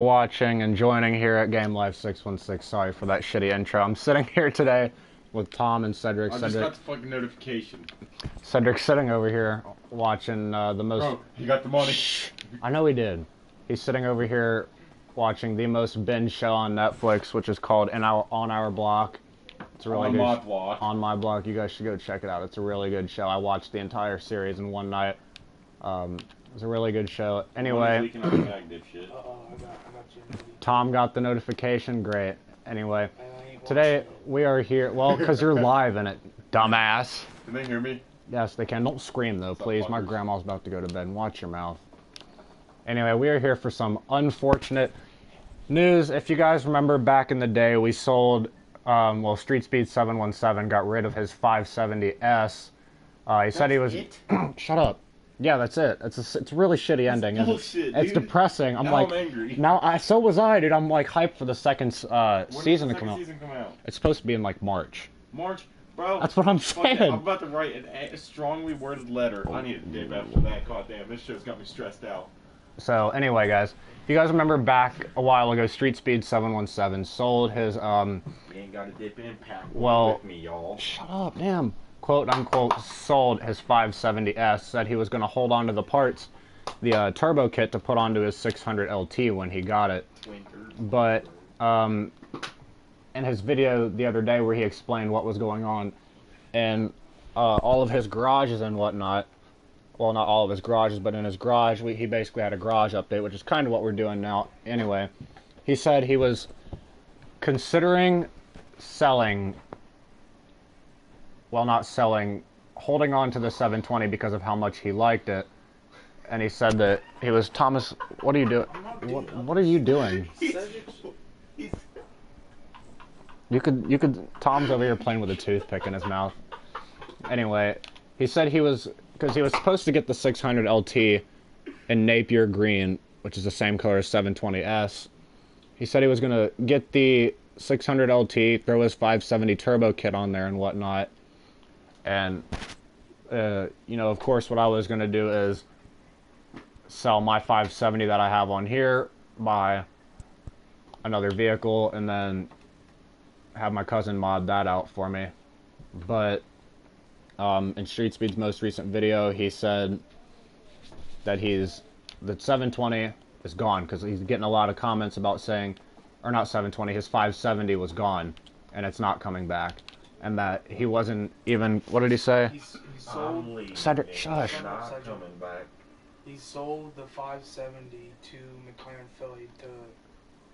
Watching and joining here at Game Life 616. Sorry for that shitty intro. I'm sitting here today with Tom and Cedric. I just got the fucking notification. Cedric's sitting over here watching the most. Bro, you got the money. Shh. I know he did. He's sitting over here watching the most binge show on Netflix, which is called On Our Block. It's a really On good my block. On My Block. You guys should go check it out. It's a really good show. I watched the entire series in one night. It was a really good show. Anyway, Tom got the notification. Great. Anyway, today we are here. Well, because you're live in it, dumbass. Can they hear me? Yes, they can. Don't scream, though, please. My grandma's about to go to bed. And watch your mouth. Anyway, we are here for some unfortunate news. If you guys remember back in the day, we sold, Street Speed 717 got rid of his 570S. He said he was... Shut up. Yeah, that's it. It's a really shitty ending. Bullshit, it's depressing. I'm angry. So was I, dude. I'm like hyped for the second season to come out. Season come out? It's supposed to be in like March. March, bro. That's what I'm saying. I'm about to write a strongly worded letter. I need a day after that. God damn, this show's got me stressed out. So anyway, guys, if you guys remember back a while ago, Street Speed 717 sold his You ain't got a dip impact with me, y'all. Shut up, damn. Quote unquote sold his 570S, said he was going to hold on to the parts, the turbo kit to put onto his 600 LT when he got it. But in his video the other day where he explained what was going on in all of his garages and whatnot, well, not all of his garages, but in his garage, he basically had a garage update, which is kind of what we're doing now anyway. He said he was considering selling... Well, not selling, holding on to the 720 because of how much he liked it. And he said that he was, Thomas, what are you doing? What are you doing? Tom's over here playing with a toothpick in his mouth. Anyway, he said because he was supposed to get the 600 LT in Napier Green, which is the same color as 720S. He said he was going to get the 600 LT, throw his 570 turbo kit on there and whatnot. And, of course, what I was going to do is sell my 570 that I have on here, buy another vehicle, and then have my cousin mod that out for me. But in Street Speed's most recent video, he said that the 720 is gone, because he's getting a lot of comments about saying, or not 720, his 570 was gone, and it's not coming back. And that he wasn't even, what did he say? He sold... Cedric, shush. He sold the 570 to McLaren Philly to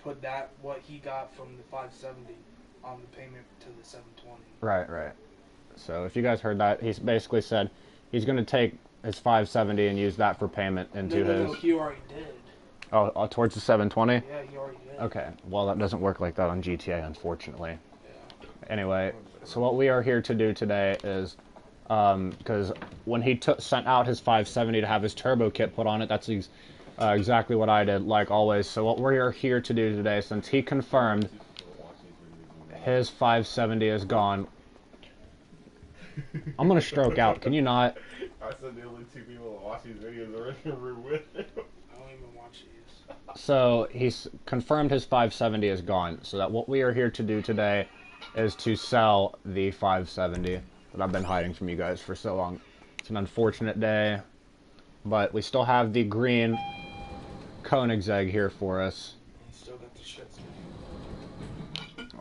put what he got from the 570 on the payment to the 720. Right. So if you guys heard that, he's basically said he's going to take his 570 and use that for payment into his... No, he already did. Oh, towards the 720? Yeah, he already did. Okay, well that doesn't work like that on GTA, unfortunately. Anyway, so what we are here to do today is, because when he sent out his 570 to have his turbo kit put on it, that's exactly what I did, like always. So what we are here to do today, since he confirmed his 570 is gone, I'm going to stroke out. Can you not? I said the only two people that watch these videos are in the room with him. I don't even watch these. So he's confirmed his 570 is gone. So that what we are here to do today is to sell the 570 that I've been hiding from you guys for so long. It's an unfortunate day, but we still have the green Koenigsegg here for us. He still got the shits.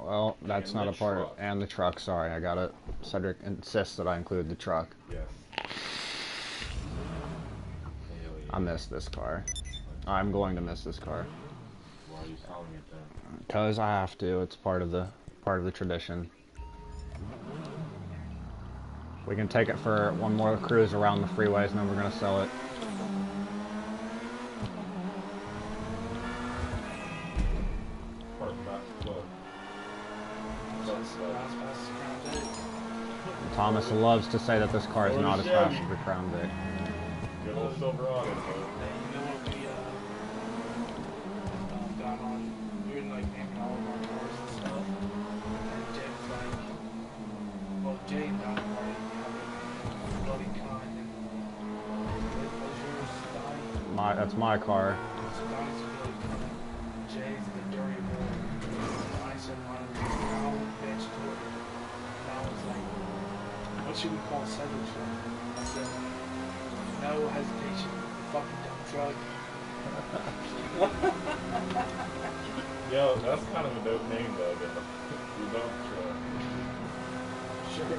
Well, that's not a part of... And the truck, sorry, I got it. Cedric insists that I include the truck. Yes. I miss this car. I'm going to miss this car. Why are you selling it then? Because I have to. It's part of the tradition. We can take it for one more cruise around the freeways and then we're going to sell it. Thomas loves to say that this car is not as fast as the Crown Vic. Good old Silverado. You know what we got on? We were like naming all of our cars and stuff. And Jay's like, well, Jay got it right. Bloody cunt. And what was yours, Donnie? That's my car. So Donnie's a bloody cunt. Jay should we call Cedric's phone? I said, no hesitation, you fucking dumb truck. Yo, that's kind of a dope name though. You don't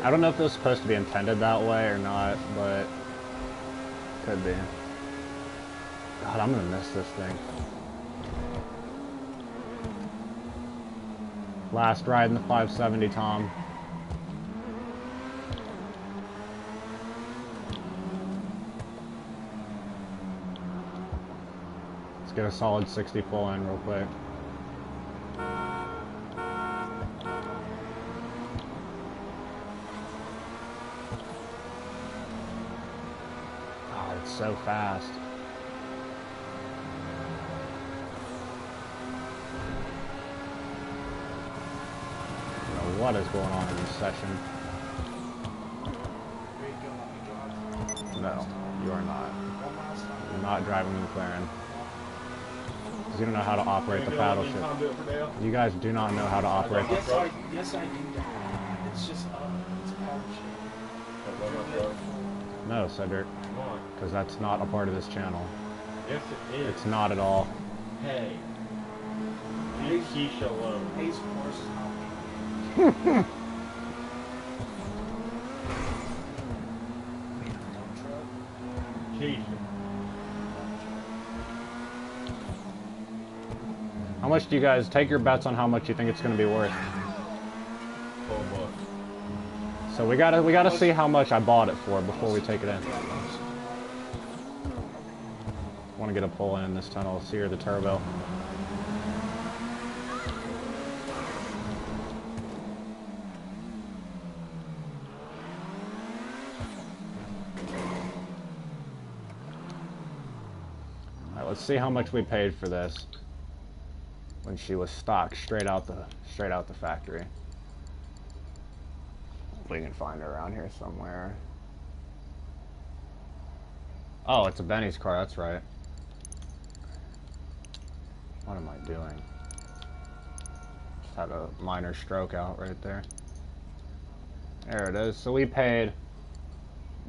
I don't know if it was supposed to be intended that way or not, but could be. God, I'm gonna miss this thing. Last ride in the 570, Tom. Let's get a solid 60 full in real quick. Oh, it's so fast. What is going on in this session? No, you are not. You're not driving McLaren. Because you don't know how to operate the paddle shift. You guys do not know how to operate the... Yes, I do. It's just, it's a paddle shift. No, Cedric. Because that's not a part of this channel. Yes, it is. It's not at all. Hey. Leave Keisha alone. Ace Force is not Keisha. How much do you guys... Take your bets on how much you think it's going to be worth. $12. So we gotta see how much I bought it for before we take it in. Want to get a pull in this tunnel, sear the turbo. Alright, let's see how much we paid for this when she was stock straight out the factory. We can find her around here somewhere. Oh, it's a Benny's car, that's right. What am I doing? Just had a minor stroke out right there. There it is. So we paid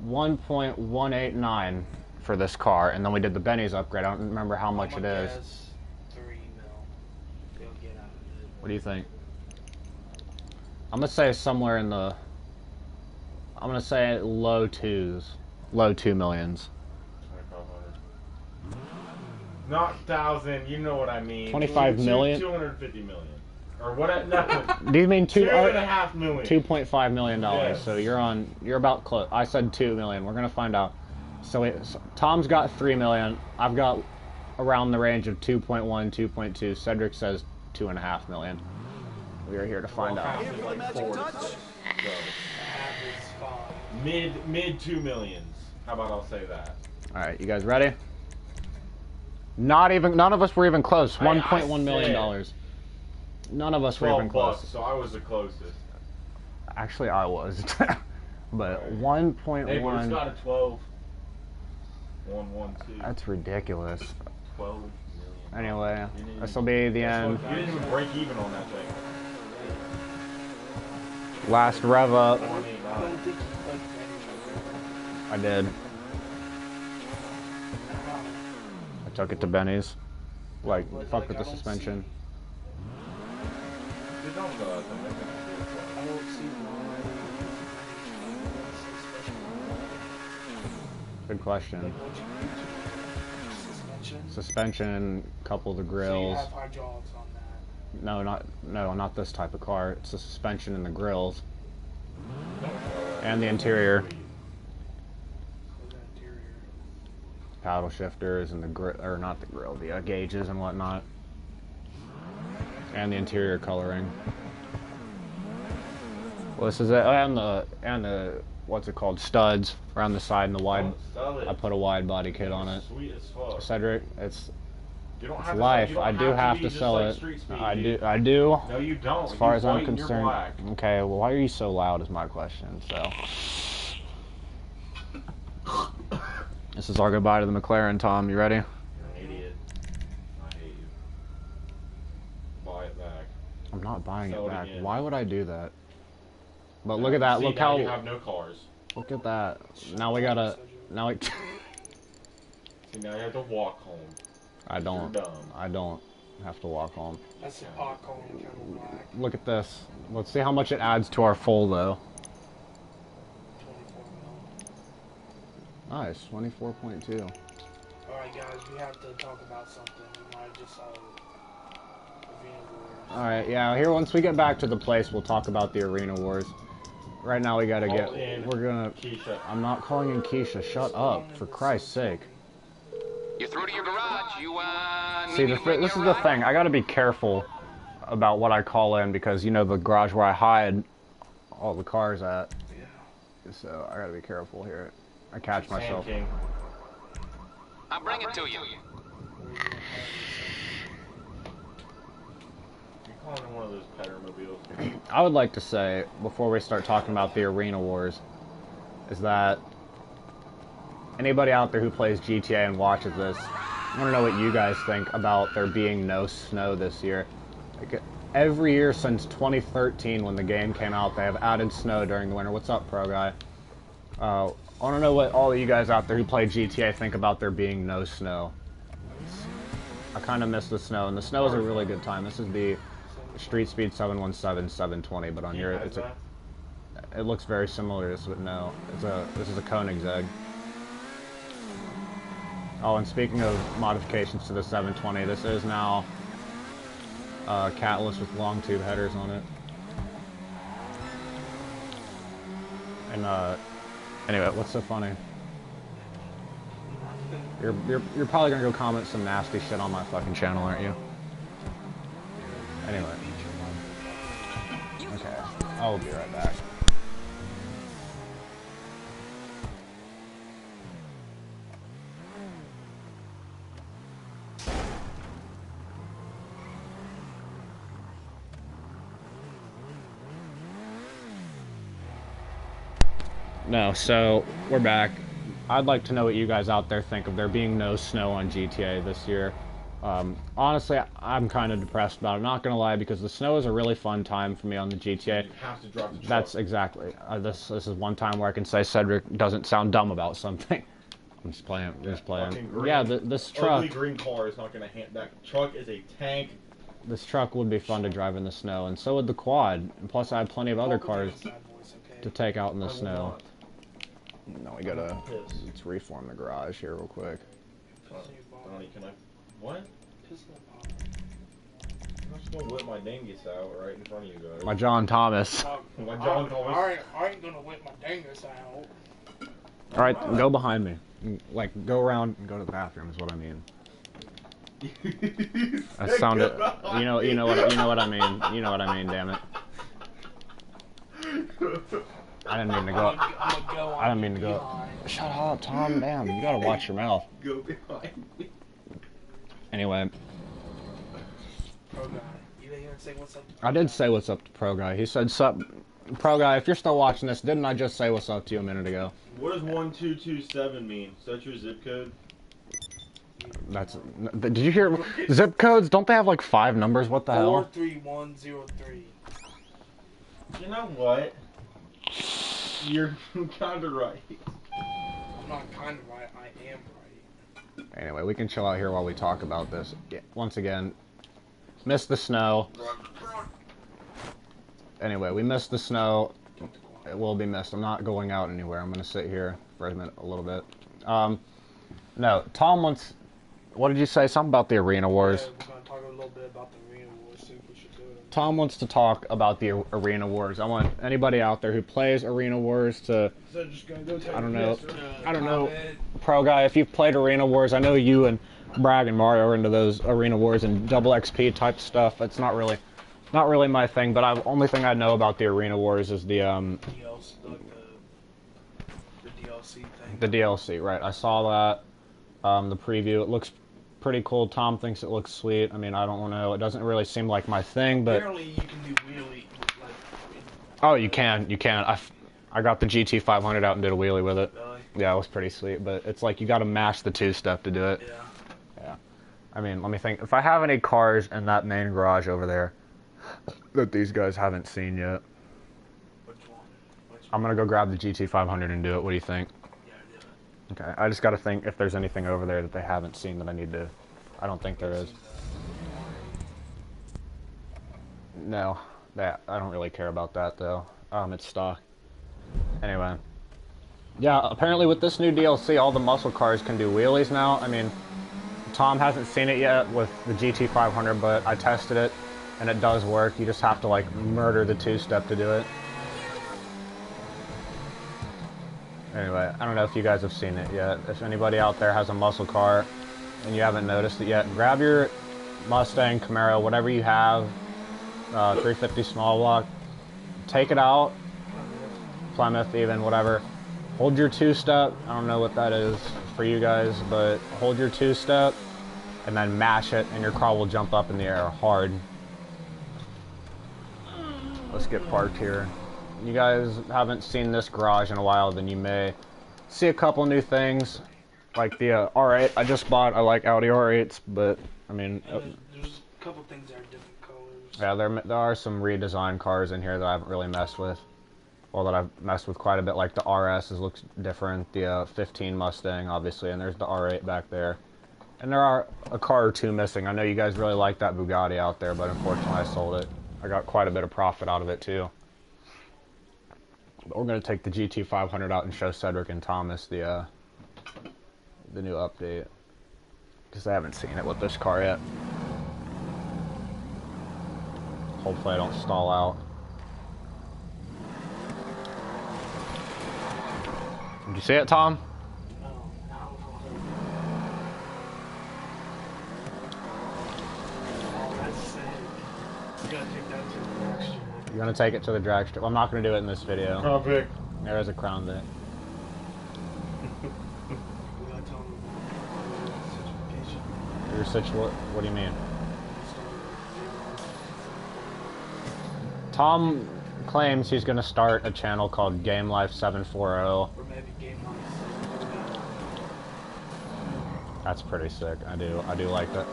1.189 for this car, and then we did the Benny's upgrade. I don't remember how much it is. Guess 3 mil. They'll get out of it. What do you think? I'm gonna say somewhere in the... I'm gonna say low 2s. Low 2 millions. 2,500. Not 1,000, you know what I mean. 25 million? 250 million. Or what? No. Do you mean 2.5 million. $2.5 million. Yes. So you're about close. I said 2 million. We're gonna find out. So Tom's got 3 million. I've got around the range of 2.1, 2.2. Cedric says 2.5 million. We are here to find out. Half is like 4 to 6. So, mid 2 millions. How about I'll say that? All right, you guys ready? None of us were even close. $1.1 million. None of us were even close. Bucks, so I was the closest. Actually, I was. But 1.1. Hey, but it's got a 12. 112. That's ridiculous. 12 million. Anyway, this will be the end. You didn't even break even on that thing. Last rev up. I don't think you like Benny's. I did. I took it to Benny's. Like, fuck with the suspension. They don't go out there. I don't see why. Good question. Like what you do to suspension. Suspension, couple of the So you grills. have hydraulics on that. No, not this type of car. It's the suspension and the grills. And the interior. So the interior. Paddle shifters and the the gauges and whatnot. And the interior coloring. Well, this is it. And the what's it called? Studs around the side and the wide. I put a wide body kit on it. Sweet as fuck. Cedric, it's You don't have life. To, I do have to sell it. I do. No, you don't. As far You as I'm white and you're concerned. black. Okay, well, why are you so loud is my question. So, this is our goodbye to the McLaren, Tom. You ready? You're an idiot. I hate you. Buy it back. I'm not buying Sell it it back. again. Why would I do that? But look at that. See, Look now how. you have no cars. Look at that. Now we gotta. Now we. See, now you have to walk home. I don't. You're dumb. I don't have to walk home. That's the pot calling kind of black. Look at this. Let's see how much it adds to our full though. 24 mil. Nice, 24.2. Alright guys, we have to talk about something. We might just Arena Wars. Alright, yeah, here once we get back to the place, we'll talk about the Arena Wars. Right now we gotta get, we're gonna, Keisha. I'm not calling in Keisha, shut up, for Christ's sake. You're through to your garage. You, See, this is the thing, I gotta be careful about what I call in, because, you know, the garage where I hide all the cars at. Yeah. So, I gotta be careful here. I catch myself. King. I'll bring it to you. You're calling it one of those Pettermobiles. I would like to say, before we start talking about the Arena Wars, is that anybody out there who plays GTA and watches this, I want to know what you guys think about there being no snow this year. Like, every year since 2013 when the game came out, they have added snow during the winter. What's up, Pro Guy? I want to know what all of you guys out there who play GTA think about there being no snow. I kind of miss the snow, and the snow is a really good time. This is the Street Speed 717 720, but on your it looks very similar to this, but no, this is a Koenigsegg. Oh, and speaking of modifications to the 720, this is now catless with long tube headers on it. And anyway, what's so funny? You're probably gonna go comment some nasty shit on my fucking channel, aren't you? Anyway. Okay, I'll be right back. No, so we're back. I'd like to know what you guys out there think of there being no snow on GTA this year. Honestly, I'm kind of depressed about it. Not gonna lie, because the snow is a really fun time for me on the GTA. You have to drop the truck. That's exactly. This is one time where I can say Cedric doesn't sound dumb about something. I'm just playing. Fucking green. Yeah, this truck. Ugly green car is not gonna hand. That truck is a tank. This truck would be fun to drive in the snow, and so would the quad. And plus, I have plenty of other cars to take out in the snow. No, we gotta. Let's reform the garage here real quick. Donnie, can I? What? I'm just gonna whip my dingus out right in front of you guys. My John Thomas. My John Thomas. I ain't gonna whip my dingus out. All right, go behind me. Like, go around and go to the bathroom is what I mean. That sounded. You know what I mean. You know what I mean. Damn it. I didn't mean to go. I didn't mean to go. Shut up, Tom. Damn, you gotta watch your mouth. Go behind me. Anyway, Pro Guy, you didn't even say what's up. I did say what's up to Pro Guy. He said, "Sup, Pro Guy. If you're still watching this, didn't I just say what's up to you a minute ago?" What does 1227 mean? Is that your zip code? That's. Did you hear zip codes? Don't they have like 5 numbers? What the hell? 43103. You know what? You're kind of right. I'm not kind of right. I am right. Anyway, we can chill out here while we talk about this. Yeah, once again, missed the snow. Anyway, we missed the snow. It will be missed. I'm not going out anywhere. I'm going to sit here for a little bit. No, Tom wants... What did you say? Something about the Arena Wars? Yeah, we're going to talk a little bit about the Arena Wars. See if we should do it. Tom wants to talk about the Arena Wars. I want anybody out there who plays Arena Wars to... So just gonna go I don't know. Pro Guy, if you've played Arena Wars, I know you and Bragg and Mario are into those Arena Wars and double XP type stuff. It's not really my thing, but the only thing I know about the Arena Wars is the DLC thing. The DLC, right? I saw that. The preview. It looks pretty cool. Tom thinks it looks sweet. I mean, I don't know. It doesn't really seem like my thing, but apparently you can do wheelie. oh, you can. I got the GT 500 out and did a wheelie with it. Really? Yeah, it was pretty sweet, but it's like you got to mash the 2-step to do it. Yeah. Yeah. I mean, let me think. If I have any cars in that main garage over there that these guys haven't seen yet, Which one? I'm gonna go grab the GT500 and do it. What do you think? Yeah, do it. Okay, I just gotta think if there's anything over there that they haven't seen that I need to... I don't think there is. No, I don't really care about that though. It's stock. Anyway. Yeah, apparently with this new DLC, all the muscle cars can do wheelies now. I mean, Tom hasn't seen it yet with the GT500, but I tested it, and it does work. You just have to, like, murder the two-step to do it. Anyway, I don't know if you guys have seen it yet. If anybody out there has a muscle car and you haven't noticed it yet, grab your Mustang, Camaro, whatever you have, 350 small block, take it out, Plymouth even, whatever. Hold your two-step, I don't know what that is for you guys, but hold your two-step and then mash it and your car will jump up in the air hard. Let's get parked here. You guys haven't seen this garage in a while, then you may see a couple new things, like the R8 I just bought. I like Audi R8s, but I mean... There's a couple things that are different colors. Yeah, there are some redesigned cars in here that I haven't really messed with. Well, that I've messed with quite a bit, like the RS looks different, the 15 Mustang, obviously, and there's the R8 back there. And there are a car or two missing. I know you guys really like that Bugatti out there, but unfortunately I sold it. I got quite a bit of profit out of it, too. But we're going to take the GT500 out and show Cedric and Thomas the new update. Because they haven't seen it with this car yet. Hopefully I don't stall out. Did you see it, Tom? No. Oh, that's sick. You gotta take that to the next year. You're going to take it to the drag strip. Well, I'm not going to do it in this video. Crown Vic. There is a Crown Vic. We gotta tell them about Your what do you mean? Tom claims he's going to start a channel called Game Life 740. or maybe Game Life. That's pretty sick. I do like that.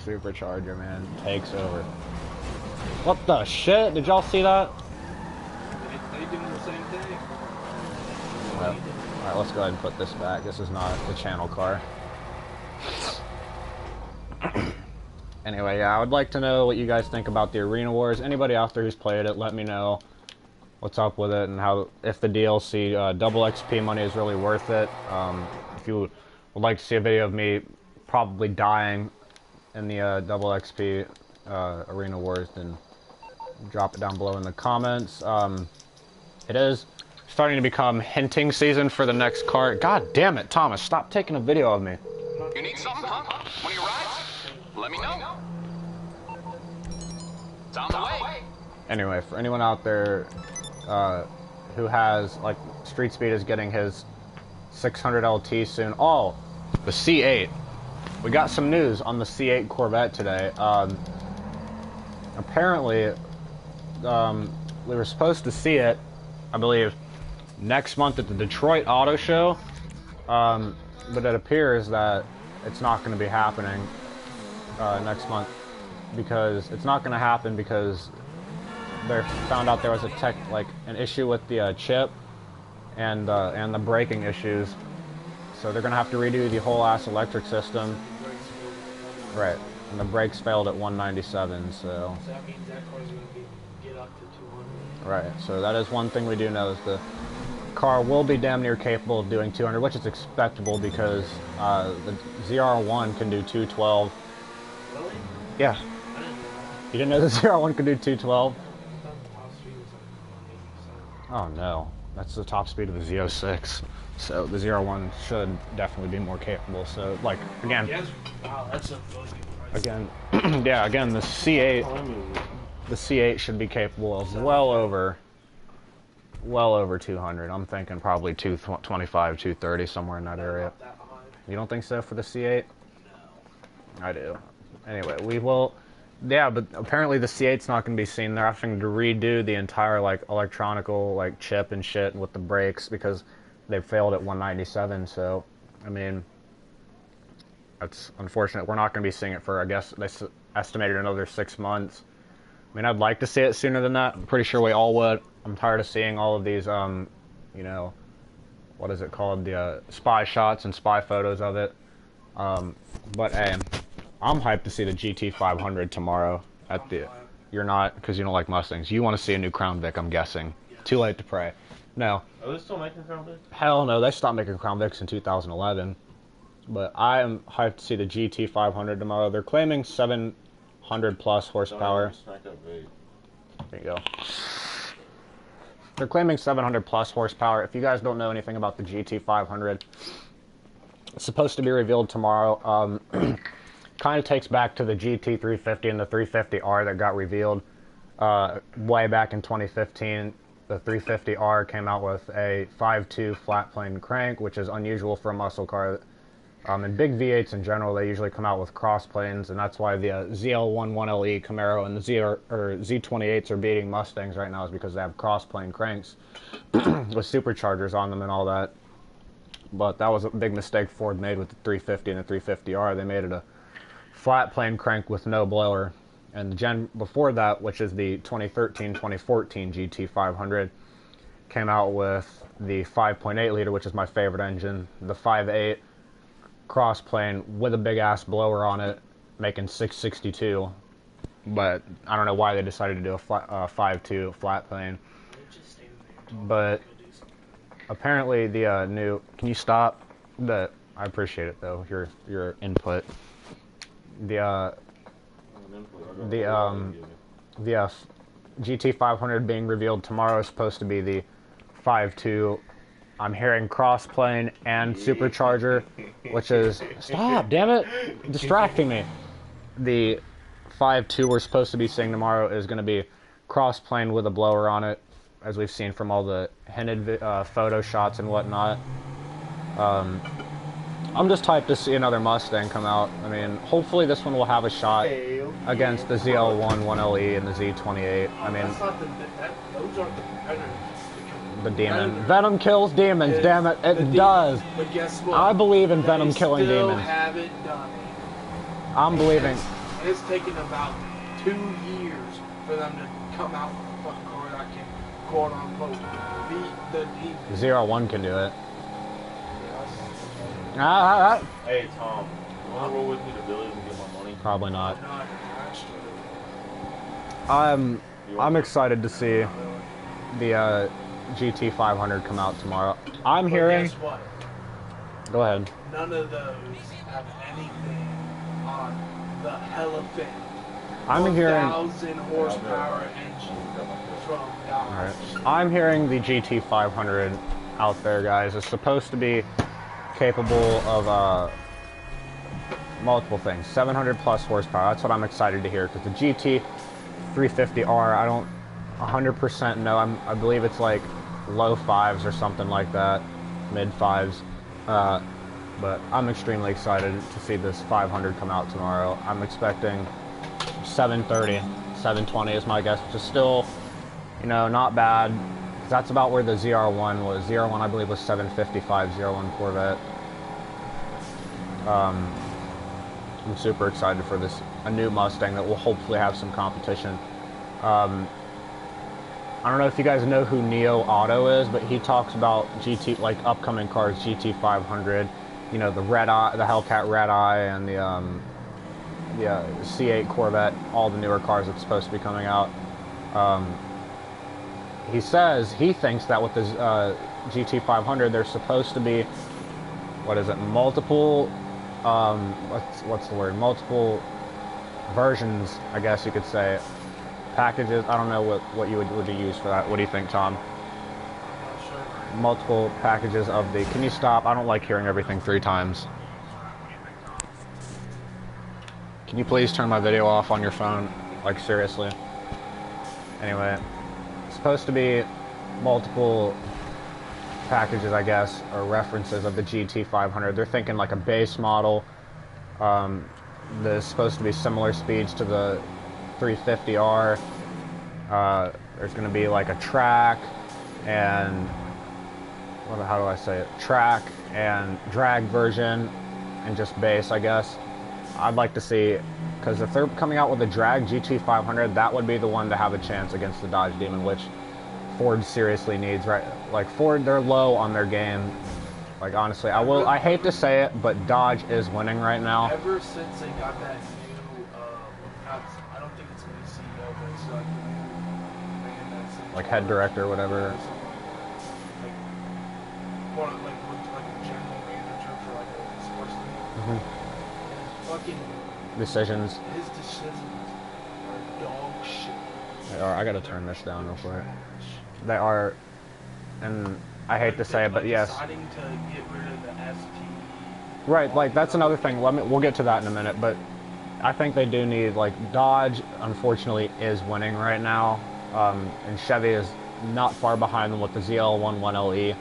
Supercharger, man, takes over. What the shit? Did y'all see that? They doing the same thing. Well, alright, let's go ahead and put this back. This is not the channel car. Anyway, yeah, I would like to know what you guys think about the Arena Wars. Anybody out there who's played it, let me know what's up with it and how, if the DLC double XP money is really worth it. If you would like to see a video of me probably dying in the double XP Arena Wars, then drop it down below in the comments. It is starting to become hinting season for the next car. God damn it, Thomas, stop taking a video of me. You need something, huh? One of your rides? Let me know. It's on the way. Anyway, for anyone out there who has, like, Street Speed is getting his 600 LT soon. Oh, the C8. We got some news on the C8 Corvette today. Apparently, we were supposed to see it, I believe, next month at the Detroit Auto Show, but it appears that it's not going to be happening next month, because it's not going to happen because they found out there was an issue with the chip and the braking issues, so they're going to have to redo the whole ass electric system. Right, and the brakes failed at 197, so... So that means that car's gonna get up to 200. Right, so that is one thing we do know, is the car will be damn near capable of doing 200, which is expectable because the ZR1 can do 212. Really? Yeah. I didn't know that. You didn't know the ZR1 can do 212? I thought the top speed was like 180, so. Oh no, that's the top speed of the Z06. So the ZR1 should definitely be more capable. So, like, again, Yes. Wow, that's a really good price. again, yeah, again, the C8 should be capable of well over 200. I'm thinking probably 225, 230, somewhere in that area. Not that high. You don't think so for the C8? No. I do. Anyway, we will... Yeah, but apparently the C8's not going to be seen. They're having to redo the entire, like, electronical, like, chip and shit with the brakes because they failed at 197, so, I mean, that's unfortunate. We're not going to be seeing it for, I guess, they estimated another 6 months, mean, I'd like to see it sooner than that. I'm pretty sure we all would. I'm tired of seeing all of these, you know, what is it called? The spy shots and spy photos of it. But hey, I'm hyped to see the GT500 tomorrow at the... You're not, because you don't like Mustangs. You want to see a new Crown Vic, I'm guessing. Yes. Too late to pray. No. Are they still making Crown Vic? Hell no, they stopped making Crown Vics in 2011. But I am hyped to see the GT500 tomorrow. They're claiming 700 plus horsepower. There you go. They're claiming 700 plus horsepower. If you guys don't know anything about the GT500, it's supposed to be revealed tomorrow. Kind of takes back to the GT350 and the 350R that got revealed way back in 2015. The 350R came out with a 5.2 flat plane crank, which is unusual for a muscle car. And big V8s in general, they usually come out with cross planes, and that's why the ZL1 1LE Camaro and the Z28s are beating Mustangs right now, is because they have cross plane cranks with superchargers on them and all that. But that was a big mistake Ford made with the 350 and the 350R. They made it a flat plane crank with no blower. And the gen before that, which is the 2013-2014 GT500, came out with the 5.8 liter, which is my favorite engine, the 5.8 cross plane with a big ass blower on it, making 662. But I don't know why they decided to do a 5.2 flat plane. But apparently the new... Can you stop? I appreciate it though, your input. The GT500 being revealed tomorrow is supposed to be the 5.2. I'm hearing crossplane and supercharger, which is... Stop, damn it! Distracting me. The 5.2 we're supposed to be seeing tomorrow is going to be crossplane with a blower on it, as we've seen from all the hinted photo shots and whatnot. I'm just hyped to see another Mustang come out. I mean, hopefully this one will have a shot against the ZL1 1LE and the Z28. I mean, those aren't the competitors. the demon. Venom kills demons, damn it. It does. But guess what? I believe in Venom killing still demons. Have it done. I'm believing. It's taken about 2 years for them to come out with a fucking car that can, quote unquote, beat the demons. ZR1 can do it. Hey, Tom, you want to roll with me to Billy's and get my money? Probably not. Not actually. I'm excited to see the GT500 come out tomorrow. I'm hearing... Guess what? Go ahead. None of those have anything on the Elephant. I'm hearing... 1,000 horsepower engine from Dodge. Alright. I'm hearing the GT500 out there, guys, is supposed to be capable of multiple things. 700 plus horsepower. That's what I'm excited to hear, because the GT350R, I don't 100% know. I believe it's like low fives or something like that, mid fives. But I'm extremely excited to see this 500 come out tomorrow. I'm expecting 730, 720 is my guess, which is still, you know, not bad. That's about where the ZR1 was. ZR1, I believe, was 755, ZR1 Corvette. I'm super excited for this, a new Mustang that will hopefully have some competition. I don't know if you guys know who Neo Auto is, but he talks about GT, like upcoming cars, GT500, you know, the Red Eye, the Hellcat Red Eye, and the C8 Corvette, all the newer cars that's supposed to be coming out. He says he thinks that with the GT500, there's supposed to be, what is it, multiple, what's the word, multiple versions, I guess you could say, packages. I don't know what you would use for that. What do you think, Tom? I'm not sure. Multiple packages of the... Can you stop? I don't like hearing everything 3 times. Can you please turn my video off on your phone? Like, seriously. Anyway, it's supposed to be multiple packages, I guess, or references of the GT500. They're thinking like a base model. There's supposed to be similar speeds to the 350R. There's going to be like a track and... how do I say it? Track and drag version and just base, I guess. I'd like to see, because if they're coming out with a drag GT500, that would be the one to have a chance against the Dodge Demon, which Ford seriously needs, right? Like Ford, they're low on their game. Like honestly, I hate to say it, but Dodge is winning right now. Ever since they got that new, I don't think it's a new CEO, but it's like the new man that's in Like charge. head director or whatever. Like a general manager for like a sports team. Mhm. And fucking Decisions. his decisions are dog shit. They are. I gotta turn this down real quick. They are, and I hate to say it, but yes. Deciding to get rid of the ST. Right, like that's another thing. We'll get to that in a minute, but I think they do need, like, Dodge unfortunately is winning right now, and Chevy is not far behind them with the ZL1 1LE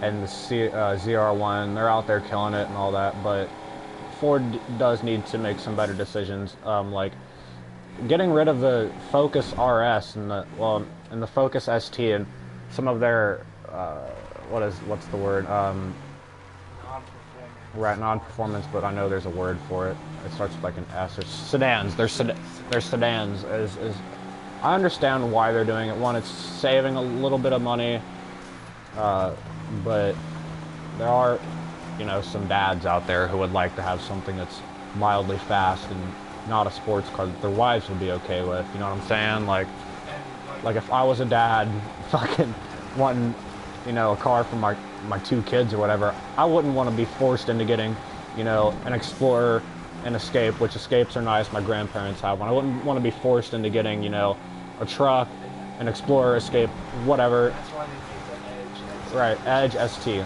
and the ZR1. They're out there killing it and all that, but Ford does need to make some better decisions, like getting rid of the Focus RS and the Focus ST and some of their what's the word? Right, non-performance, but I know there's a word for it. It starts with like an S. Or sedans. They're sedans. I understand why they're doing it. One, it's saving a little bit of money, but there are, some dads out there who would like to have something that's mildly fast and not a sports car that their wives would be okay with. You know what I'm saying? Like if I was a dad, fucking wanting, a car for my two kids or whatever, I wouldn't want to be forced into getting, an Explorer, an Escape, which Escapes are nice. My grandparents have one. I wouldn't want to be forced into getting, a truck, an Explorer, Escape, whatever. That's why they made the Edge. Right, Edge ST.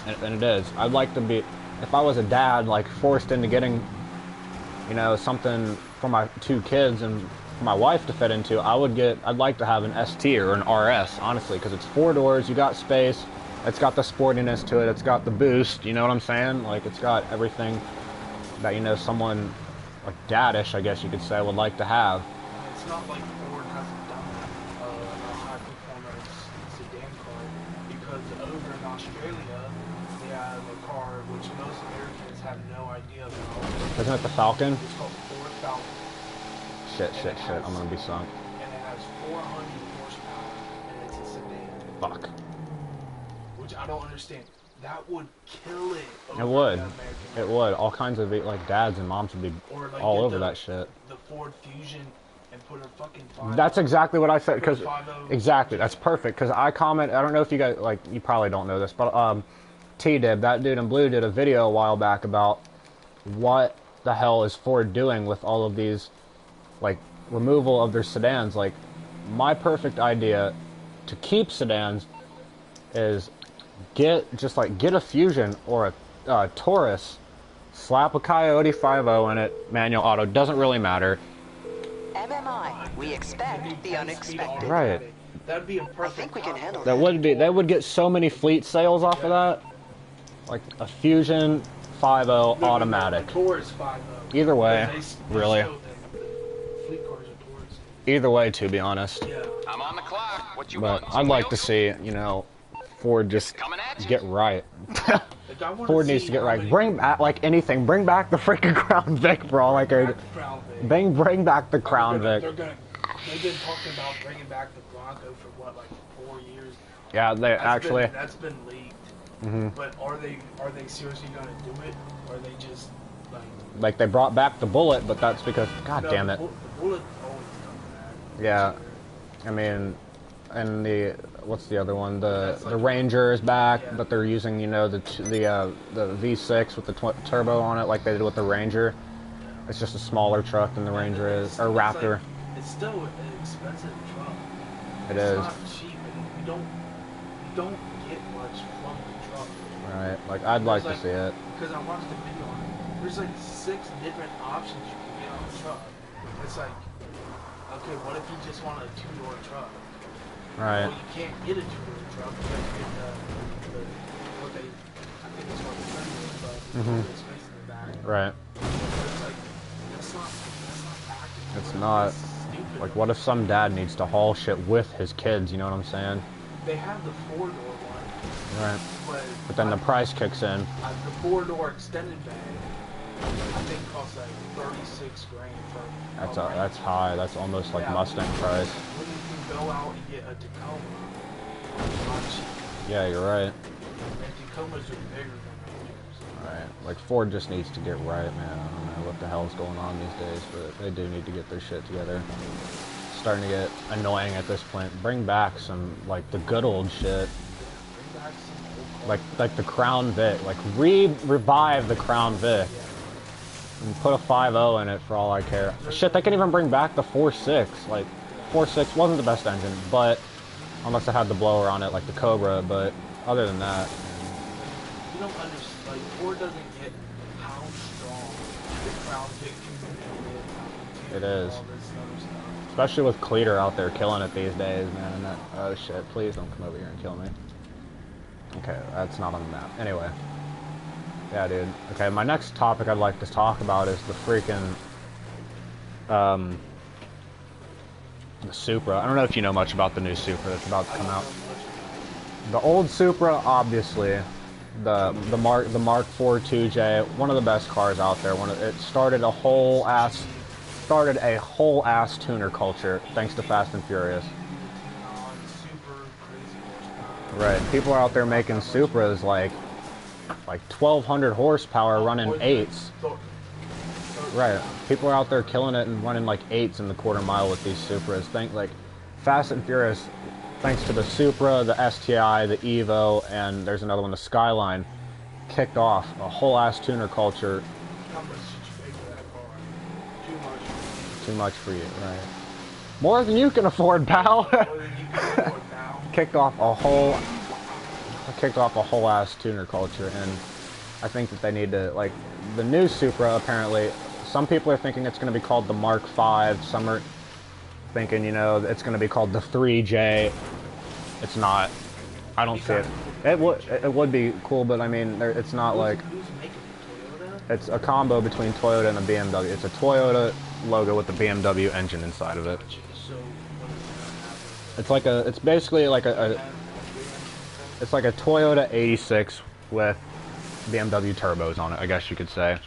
And it is. I'd like to be, if I was a dad, like forced into getting, something for my two kids and for my wife to fit into, I'd like to have an ST or an RS, honestly, because it's 4 doors, you got space, it's got the sportiness to it, it's got the boost, you know what I'm saying? Like, it's got everything that, someone, like, daddish, I guess you could say, would like to have. It's not like Ford hasn't done a high-performance sedan car, because over in Australia, they have a car which most Americans have no idea about. Isn't it the Falcon? It's called Ford Falcon. Shit, I'm gonna be sunk. And it has 400 horsepower, and it's a sedan. Fuck. Which I don't understand. That would kill it. It would. in American It would. All kinds of, like, dads and moms would be Or like all get over the- that shit. The Ford Fusion and put a fucking 5.0. That's exactly what I said, because 5.0. exactly, that's perfect, because I don't know if you guys, like, you probably don't know this, but T-Dib, that dude in blue, did a video a while back about what the hell is Ford doing with all of these, like, removal of their sedans. Like, my perfect idea to keep sedans is get a Fusion or a Taurus, slap a Coyote 5.0 in it, manual auto, doesn't really matter. MMI, we expect the unexpected. Right. That'd be a I perfect. think we can handle That would be, they would get so many fleet sales off of that. Like a Fusion 5.0 automatic. Taurus 5.0. Either way, They really. showed the fleet cars are Taurus. Either way, to be honest. Yeah. I'm on the clock. What you But want? I'd like to see, Ford just Coming at you. get right. Like, I wanna Ford see needs to get how right. many- Bring back, like, anything. Bring back the freaking Crown Vic, for all I care. Back the Crown Vic. Bring back the Crown They're Vic. gonna. They've been talking about bringing back the Bronco for what, like 4 years now. Yeah, they actually. That's been leaked. Mhm. But are they seriously gonna do it, or are they just like? Like, they brought back the Bullet, but that's because, god No, damn it. The Bullet always done that. Yeah. I mean, and what's the other one? The That's like- Ranger is back, Yeah. but they're using, the V6 with the turbo on it, like they did with the Ranger. It's just a smaller truck than the Ranger is, or Raptor. It's still an expensive truck. It It's is. not cheap, and you don't get much from the truck. Right. Like, I'd like to There's see it. Because I watched the video on it. There's like 6 different options you can get on the truck. It's like, okay, what if you just want a 2-door truck? Right. Well, you can't get a 2-door truck because you get the what they, I think it's what the front is, but the space in the back. Right. It's like, that's not practical. It's not. It's stupid. Like, what if some dad needs to haul shit with his kids, you know what I'm saying? They have the 4-door one, Right. but But then the price kicks in. the 4-door extended bag I think it costs like 36 grand for. That's high. That's almost like Mustang price. When you can go out and get a Tacoma, it's not cheap. Yeah, you're right. And Tacomas are bigger than Rangers. Right. Like Ford just needs to get right, man. I don't know what the hell's going on these days, but they do need to get their shit together. It's starting to get annoying at this point. Bring back some like the good old shit. Bring back some old cars. Like the Crown Vic. Like revive the Crown Vic. And put a 5.0 in it for all I care. Shit, they can even bring back the 4.6. Like 4.6 wasn't the best engine, but unless it had the blower on it like the Cobra, but other than that. You don't understand, like, Ford doesn't get how strong the Crown Vic community is. It is. All this other stuff. Especially with Cleater out there killing it these days, man. And that, oh shit, please don't come over here and kill me. Okay, that's not on the map. Anyway. Yeah, dude. Okay, my next topic I'd like to talk about is the freaking, the Supra. I don't know if you know much about the new Supra that's about to come out. The old Supra, obviously, the Mark IV 2J, one of the best cars out there. It started a whole ass tuner culture thanks to Fast and Furious. Super crazy horsepower. Right, people are out there making Supras like 1,200 horsepower running 8s. Right, people are out there killing it and running like 8s in the quarter mile with these Supras. Like Fast and Furious, thanks to the Supra, the STI, the Evo, and there's another one, the Skyline, kicked off a whole ass tuner culture. How much did you pay for that car? Too much. Too much for you, right? More than you can afford, pal. More than you can afford now. kicked off a whole ass tuner culture, and I think that they need to, like, the new Supra, apparently some people are thinking it's going to be called the Mark V, some are thinking, you know, it's going to be called the 3J. It's not. I don't see it. It would be cool, but I mean, it's not like, Who's making it? Toyota? it's a combo between Toyota and a BMW. It's a Toyota logo with the BMW engine inside of it. So, what is It's like it's basically like it's like a Toyota 86 with BMW turbos on it, I guess you could say.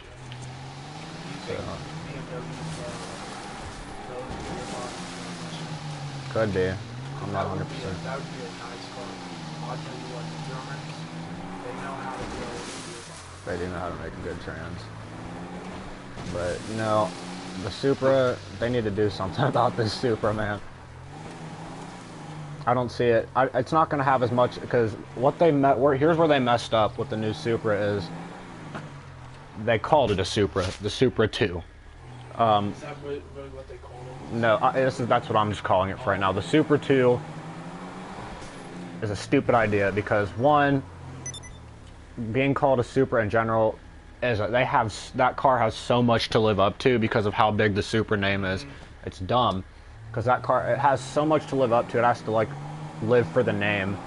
Could be. I'm not 100%. That would be a nice car. I'll tell you what, the Germans, they know how to build. They do know how to make a good trans. But, you know, the Supra, they need to do something about this Supra, man. I don't see it. It's not going to have as much, because what they here's where they messed up with the new Supra is they called it a Supra, the Supra 2. Is that really what they call it? No, that's what I'm just calling it for right now. The Supra 2 is a stupid idea because, one, being called a Supra in general is that car has so much to live up to because of how big the Supra name is. It's dumb because that car, it has so much to live up to. It has to like live for the name,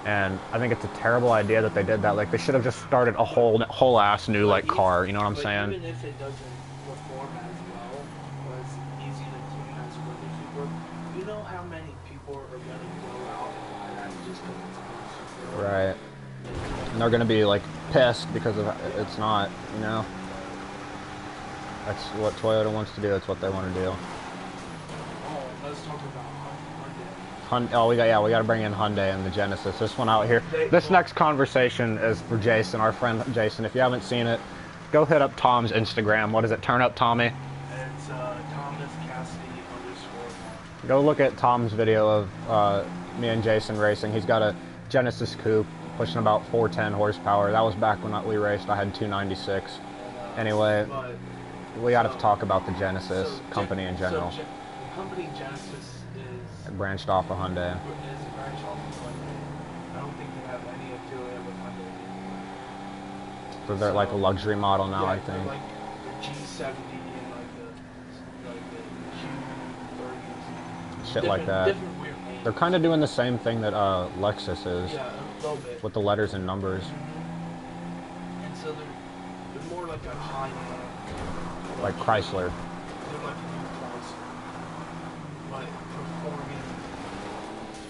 and I think it's a terrible idea that they did that. Like, they should have just started a whole ass new like car. You know what I'm saying? Even if it doesn't perform as well, or it's easy to tune as a regular Supra, you know how many people are going to go out and buy that just because it's a Supra? Right. And they're gonna be like pissed because of it's not. You know. That's what Toyota wants to do. That's what they want to do. Oh, let's talk about Hyundai. Oh, we got to bring in Hyundai and the Genesis. This one out here. This next conversation is for Jason, our friend Jason. If you haven't seen it, go hit up Tom's Instagram. What is it? Turn Up Tommy. It's Thomas Cassidy _ Go look at Tom's video of me and Jason racing. He's got a Genesis coupe pushing about 410 horsepower. That was back when we raced. I had 296. Anyway, we got to talk about the Genesis company in general. The company Genesis is It branched off of Hyundai. a branch off of Hyundai. I don't think they have any affiliate with Hyundai. So they're like a luxury model now, Yeah, I think. like the G70 and like the Q30s. Shit like that. Different weird names. They're kind of doing the same thing that Lexus is, Yeah, a little bit. with the letters and numbers. And so they're more like a high-end. Like Chrysler. They're like a new Chrysler. But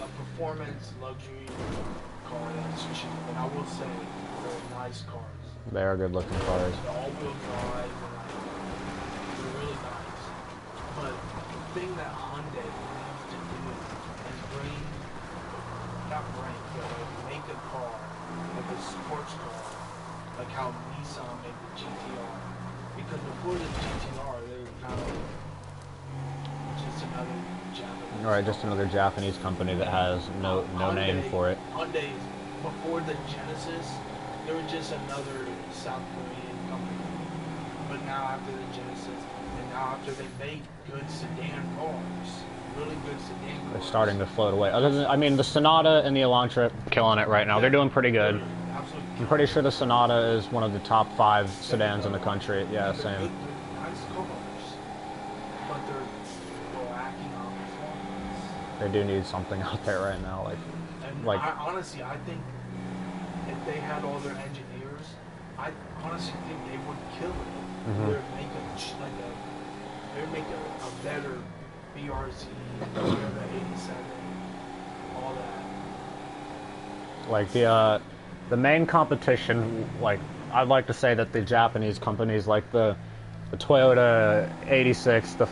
a performance luxury car that's cheap. And I will say, they're nice cars. They are good looking cars. The all-wheel drive, and like, they're really nice. But the thing that Hyundai needs to do is bring, not bring, but like make a car, like a sports car, like how Nissan made the GTR. Because before the GTR, they were kind of just another Japanese. All right, just another Japanese company that has no name for it. Hyundai, before the Genesis, they were just another South Korean company. But now after the Genesis, and now after they make good sedan cars, really good sedan cars. They're starting to float away. Other than, I mean, the Sonata and the Elantra killing it right now. They're doing pretty good. Absolutely. I'm pretty sure the Sonata is one of the top 5 sedans in the country. Yeah, They're same. good, they're nice cars, but they're lacking on performance. They do need something out there right now. And Like- I honestly, I think if they had all their engineers, I honestly think they would kill it. Mhm. They would make they would make a better BRZ, the 87, all that. Like the main competition, like I'd like to say that the Japanese companies like the Toyota 86, the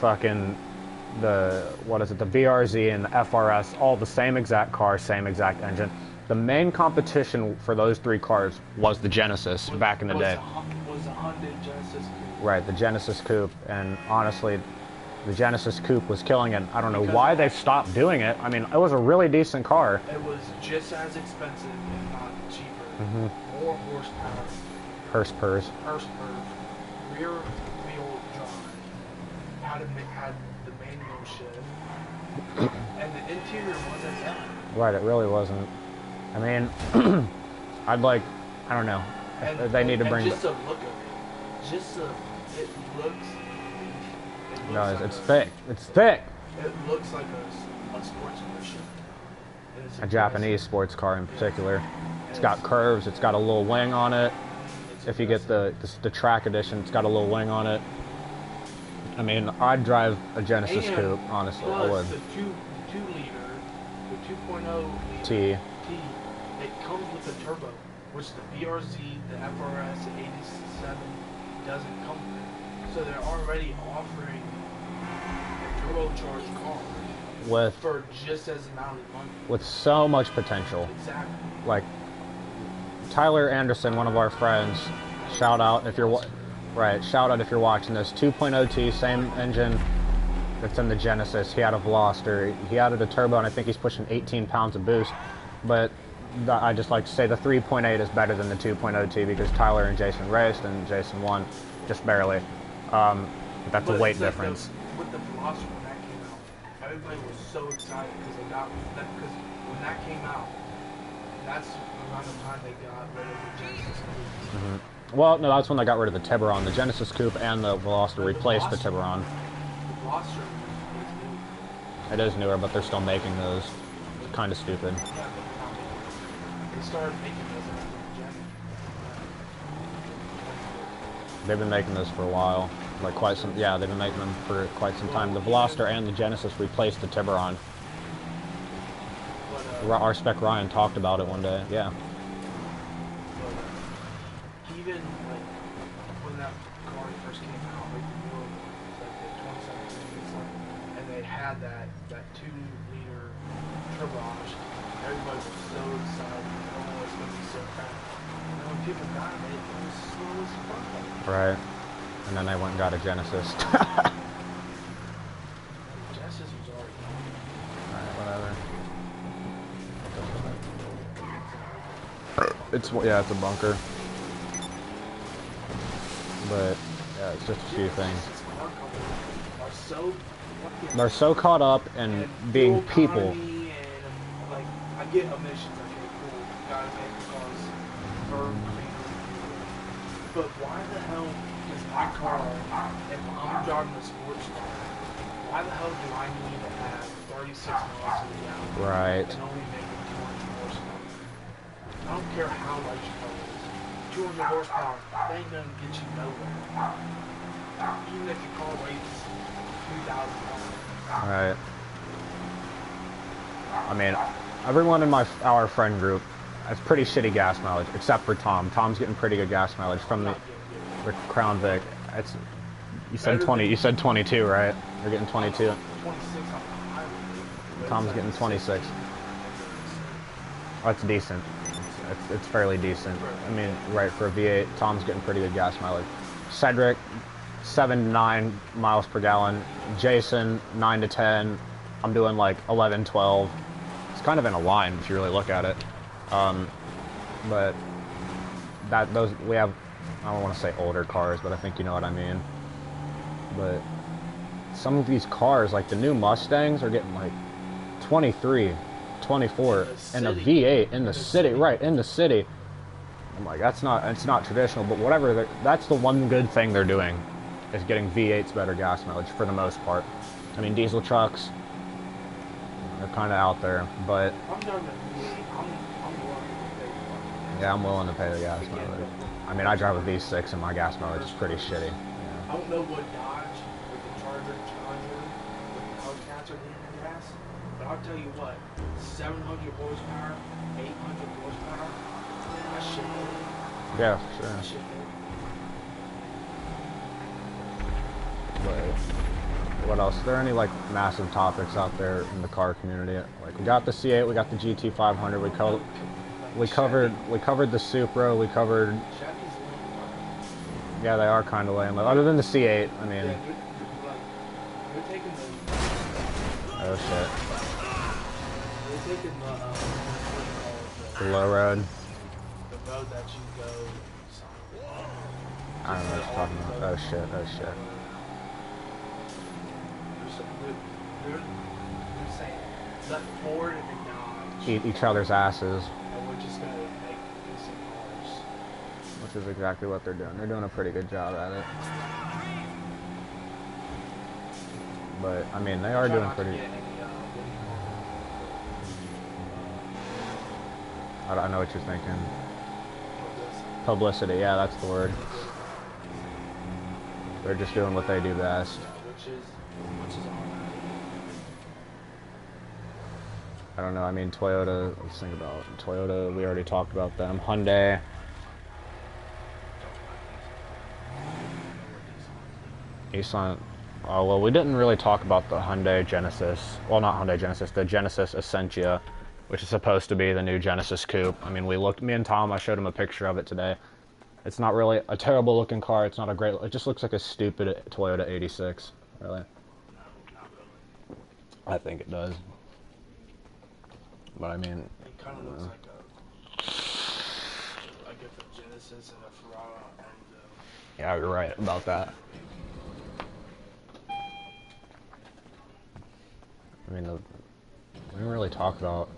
BRZ and the FRS, all the same exact car, same exact engine. The main competition for those 3 cars was the Genesis back in the day. Was a Hyundai Genesis. Right, the Genesis Coupe, and honestly, the Genesis Coupe was killing it. I don't know Because- why they've stopped doing it. I mean, it was a really decent car. It was just as expensive, if not cheaper. Mhm. More horsepower, Purse. rear wheel drive, had the manual shift, and the interior wasn't that. Right, it really wasn't. I mean, I don't know. They need to and bring. just the look of it. It looks. No, like it's thick. It's thick. It looks like a sports car should. It's A Japanese sports car in particular. It's got curves. It's got a little wing on it. If you get the track edition, it's got a little wing on it. I mean, I'd drive a Genesis And Coupe, honestly. I plus would. the 2 liter, the 2.0 liter T. it comes with a turbo, which the BRZ, the FRS, the 87 doesn't come with. So they're already offering a turbocharged car With for just as amount of money. with so much potential. Exactly. Like Tyler Anderson, one of our friends. Shout out if you're shout out if you're watching this. 2.0 T, same engine that's in the Genesis. He had a Veloster. He added a turbo, and I think he's pushing 18 pounds of boost. But I just like to say the 3.8 is better than the 2.0 T because Tyler and Jason raced, and Jason won just barely. But that's a But weight it's like difference. With the Veloster when that came out, everybody was so excited because they got that. Because when that came out, that's around the time they got rid of the Genesis Coupe. Well, no, that's when they got rid of the Tiburon. The Genesis Coupe and the Veloster replaced the Tiburon. The Veloster was new. It is newer, but they're still making those. It's kind of stupid. Yeah, but they're not making it. They started making those after the Gen. They've been making those for a while. Like quite some, yeah, they've been making them for quite some time. The Veloster and the Genesis replaced the Tiburon. But, Our spec Ryan talked about it one day. Yeah. even like when that car first came out, like the newer ones, like the 2017, it's like, and they had that 2 liter turbocharged, everybody was so excited. Oh, it's gonna be so fast. And then when people got it, it was slow as fuck. Right. And then they went and got a Genesis. Genesis was already. Alright, whatever. It's a bunker. But yeah, it's just a few things. Car companies are so fucking. They're so caught up in and being fuel people. economy and, like, I get emissions, okay, cool. You gotta make cars burn cleaner. But why the hell is my car, if I'm driving a sports car, why the hell do I need to have 36 miles to the gallon Right. and only making 200 horsepower? I don't care how light your car is. 200 horsepower, that ain't gonna get you nowhere. Even if your car weighs 2,000 pounds. Right. I mean, everyone in our friend group That's pretty shitty gas mileage, except for Tom. Tom's getting pretty good gas mileage from the Crown Vic. It's you said 20. You said 22, right? You're getting 22. 26 on the highway. But Tom's it's getting like 26. Oh, that's decent. It's fairly decent. I mean, right, for a V8, Tom's getting pretty good gas mileage. Cedric, 7 to 9 miles per gallon. Jason, 9 to 10. I'm doing like 11, 12. It's kind of in a line if you really look at it. But we have, I don't want to say older cars, but I think you know what I mean. But some of these cars, like the new Mustangs, are getting like 23, 24, and a V8 in the city, right, in the city. I'm like, it's not traditional, but whatever, that's the one good thing they're doing, is getting V8s better gas mileage for the most part. I mean, diesel trucks, they're kind of out there, but I'm done with V8. I'm willing to pay for it. yeah, I'm willing to pay the gas mileage. I mean, I drive a V6 and my gas mileage is pretty shitty. I don't know what Dodge with the Charger with the Hellcats are getting in gas, but I'll tell you what, 700 horsepower, 800 horsepower, that shit good. Yeah, for That sure. shit good. But what else? Are there any like massive topics out there in the car community? Like we got the C8, we got the GT500, we covered the Supra, we covered. Chevy's lame. Yeah, they are kind of lame. Other than the C8, I Yeah, mean, they're taking oh shit, they're taking the what do you call the it, low road. the road that you go. I don't know what you're talking about. Oh shit, oh shit. They're saying let Ford and Dodge, Eat each other's asses, and we're just gonna make decent cars. which is exactly what they're doing. They're doing a pretty good job at it. But I mean, they are Try doing not to pretty. get any, what do you call I know what you're thinking. it, Publicity, yeah, that's the word. They're just doing what they do best. which is all right. I don't know. I mean, Toyota. Let's think about Toyota. We already talked about them. Hyundai. Nissan. Oh well, we didn't really talk about the Hyundai Genesis. Well, not Hyundai Genesis. The Genesis Essentia, which is supposed to be the new Genesis Coupe. I mean, me and Tom. I showed him a picture of it today. It's not really a terrible looking car. It's not a great. It just looks like a stupid Toyota 86. Really. I think it does. But I mean, It kind of looks like a Genesis and a Ferrari and yeah, you're right about that. I mean, we don't really talk about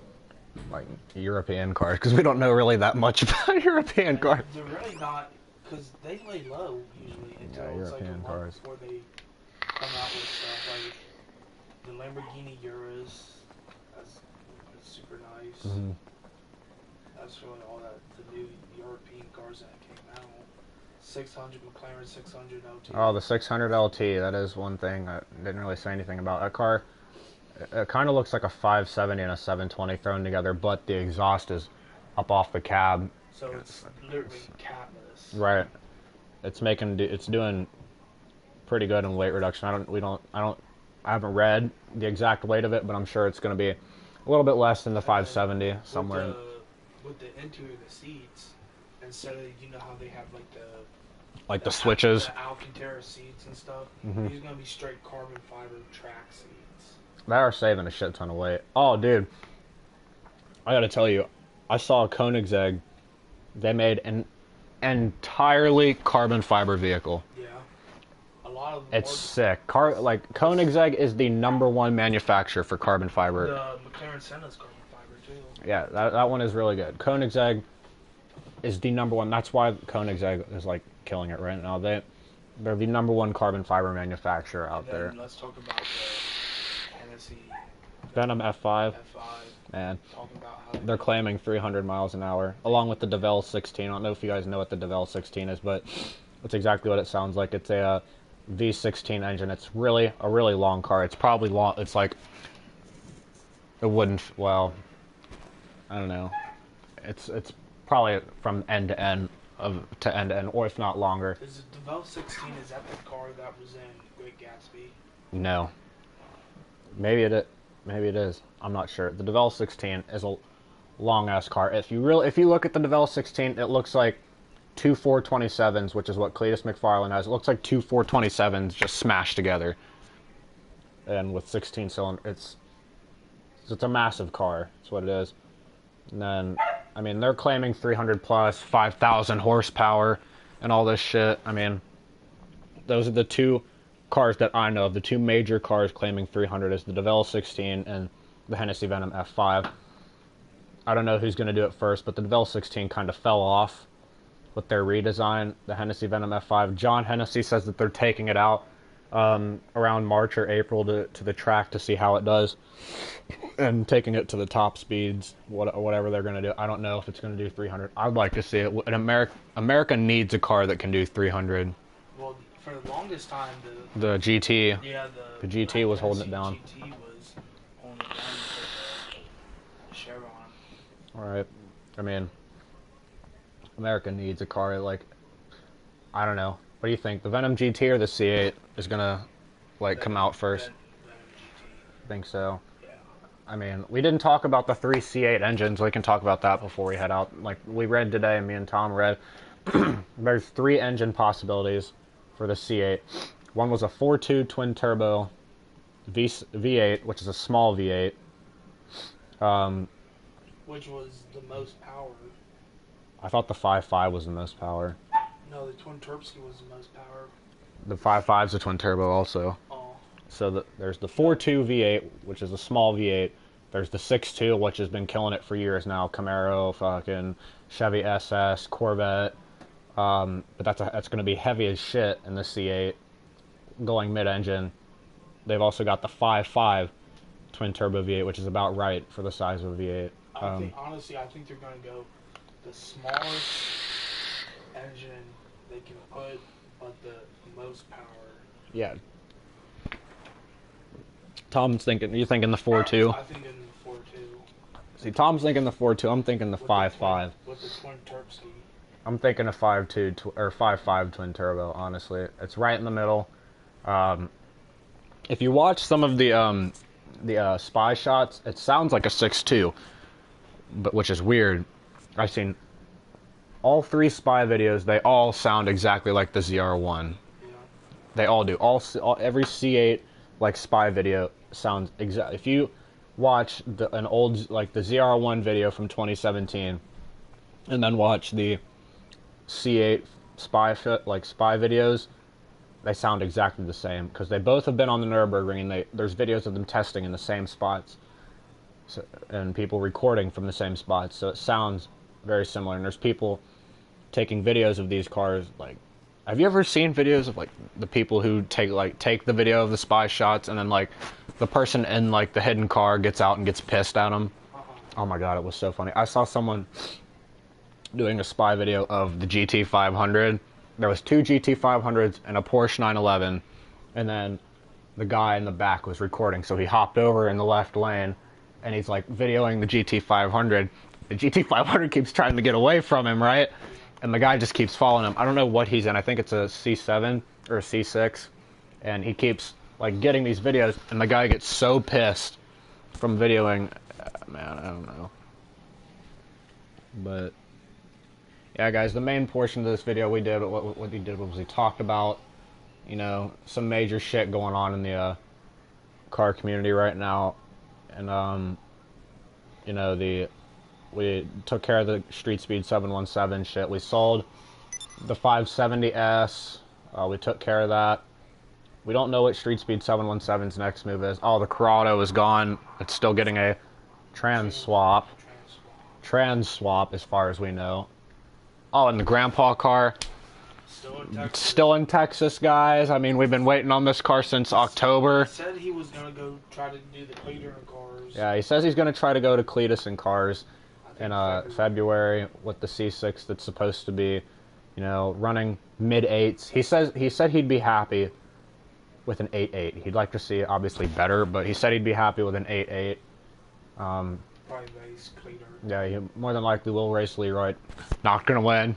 like European cars because we don't know really that much about European cars. they're really not, because they lay low usually until it's like a European month cars. before they come out with stuff like the Lamborghini Urus. That's super nice. Mm-hmm. That's really all that the new European cars that came out. 600 McLaren 600 LT. Oh, the 600 LT. That is one thing I didn't really say anything about. That car, it kind of looks like a 570 and a 720 thrown together, but the exhaust is up off the cab. So it's literally cabless. Right. It's doing pretty good in weight reduction. I haven't read the exact weight of it, but I'm sure it's going to be a little bit less than the 570 somewhere. With the interior of the seats, instead of, you know how they have like The switches. the Alcantara seats and stuff. Mhm. These are gonna be straight carbon fiber track seats. They are saving a shit ton of weight. Oh, dude. I gotta tell you, I saw a Koenigsegg. They made an entirely carbon fiber vehicle. Yeah, a lot of It's sick. Koenigsegg is the #1 manufacturer for carbon fiber. the McLaren Senna's carbon fiber too. Yeah, that one is really good. Koenigsegg is the #1. That's why Koenigsegg is like killing it right now. They're the #1 carbon fiber manufacturer out And then there. let's talk about the Hennessy Venom F5, F5. man. Talking about how They're claiming 300 miles an hour, along with the DeVel 16. I don't know if you guys know what the DeVel 16 is, but it's exactly what it sounds like. It's a V16 engine. It's really a really long car. It's probably long. It's like it wouldn't. Well, I don't know. it's probably from end to end to end to end, or if not longer. Is it the Vel 16? Is that the car that was in Great Gatsby? No. Maybe it is. I'm not sure. The DeVal 16 is a long ass car. If you look at the DeVal 16, it looks like two 427s, which is what Cletus McFarlane has. It looks like two 427s just smashed together. And with 16 cylinder, it's a massive car. That's what it is. And then, I mean, they're claiming 300 plus, 5,000 horsepower, and all this shit. I mean, those are the two cars that I know of. The two major cars claiming 300 is the DeVal 16 and the Hennessy Venom F5. I don't know who's going to do it first, but the DeVal 16 kind of fell off with their redesign. The Hennessy Venom F5. John Hennessy says that they're taking it out around March or April to the track to see how it does, and taking it to the top speeds, whatever they're going to do. I don't know if it's going to do 300. I'd like to see it. America needs a car that can do 300. Well, for the longest time, The GT. yeah, The GT was holding it down. GT was holding it down for the Chevron. All right. I mean, America needs a car like, I don't know. What do you think? The Venom GT or the C8 is gonna come out first? Venom GT. I think so. Yeah. I mean, we didn't talk about the three C8 engines. We can talk about that before we head out. Like we read today, me and Tom read. There's three engine possibilities for the C8. One was a 4.2 twin turbo V8, which is a small V8. Which was the most power. I thought the 5.5 was the most power. No, the Twin Terpsky was the most power. The 5.5 is a twin turbo also. Oh. So there's the 4.2 V8, which is a small V8. There's the 6.2, which has been killing it for years now. Camaro, fucking Chevy SS, Corvette. But that's going to be heavy as shit in the C8, going mid-engine. They've also got the 5.5 twin turbo V8, which is about right for the size of a V8. Honestly, I think they're going to go the smallest engine they can put, but the most power. Yeah. Tom's thinking. You thinking the 4.2? I think in the 4.2. See, Tom's thinking the 4.2. I'm thinking the 5.5. With the Twin Terpsky. I'm thinking a 5.2 or 5.5 twin turbo. Honestly, it's right in the middle. If you watch some of the spy shots, it sounds like a 6.2, but which is weird. I've seen all three spy videos. They all sound exactly like the ZR1. Yeah. They all do. Every C8 spy video sounds exact. If you watch an old the ZR1 video from 2017, and then watch the C8 spy videos, they sound exactly the same because they both have been on the Nürburgring. And there's videos of them testing in the same spots, and people recording from the same spots. So it sounds very similar. And there's people taking videos of these cars. Have you ever seen videos of the people who take the video of the spy shots, and then the person in the hidden car gets out and gets pissed at them? Oh my god, it was so funny. I saw someone doing a spy video of the GT500. There was two GT500s and a Porsche 911, and then the guy in the back was recording, so he hopped over in the left lane, and he's videoing the GT500. The GT500 keeps trying to get away from him, right? And the guy just keeps following him. I don't know what he's in. I think it's a C7 or a C6, and he keeps getting these videos, and the guy gets so pissed from videoing. Man, I don't know. But yeah, guys, the main portion of this video we did, what he did was he talked about, some major shit going on in the car community right now, and we took care of the Street Speed 717 shit. We sold the 570S. We took care of that. We don't know what Street Speed 717's next move is. Oh, the Corrado is gone. It's still getting a trans swap. Trans swap, as far as we know. Oh, and the grandpa car. Still in Texas, guys. I mean, we've been waiting on this car since October. He said he was going to go try to do the Cleater in cars. Yeah, he says he's going to try to go to Cletus in cars in February with the C6 that's supposed to be, running mid-8s. He said he'd be happy with an 8.8. He'd like to see, obviously, better, but he said he'd be happy with an 8.8. probably race Cleater. Yeah, he more than likely will race Leroy. Not gonna win.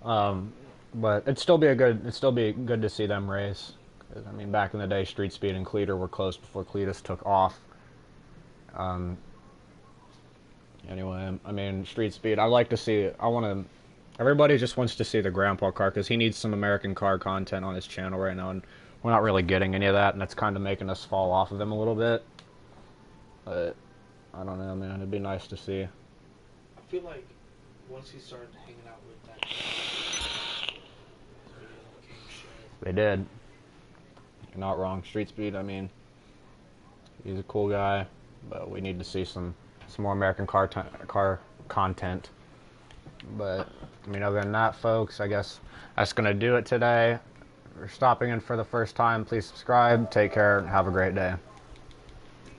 But it'd still be good to see them race. 'Cause, I mean, back in the day, Street Speed and Cleater were close before Cletus took off. Anyway, I mean, Street Speed. Everybody just wants to see the Grandpa car because he needs some American car content on his channel right now, and we're not really getting any of that, and that's kind of making us fall off of him a little bit. But I don't know, man. It'd be nice to see. I feel like once he started hanging out with that, They did. You're not wrong. Street Speed, I mean, he's a cool guy, but we need to see some more American car content. But, I mean, other than that, folks, I guess that's going to do it today. If you're stopping in for the first time, please subscribe. Take care, and have a great day.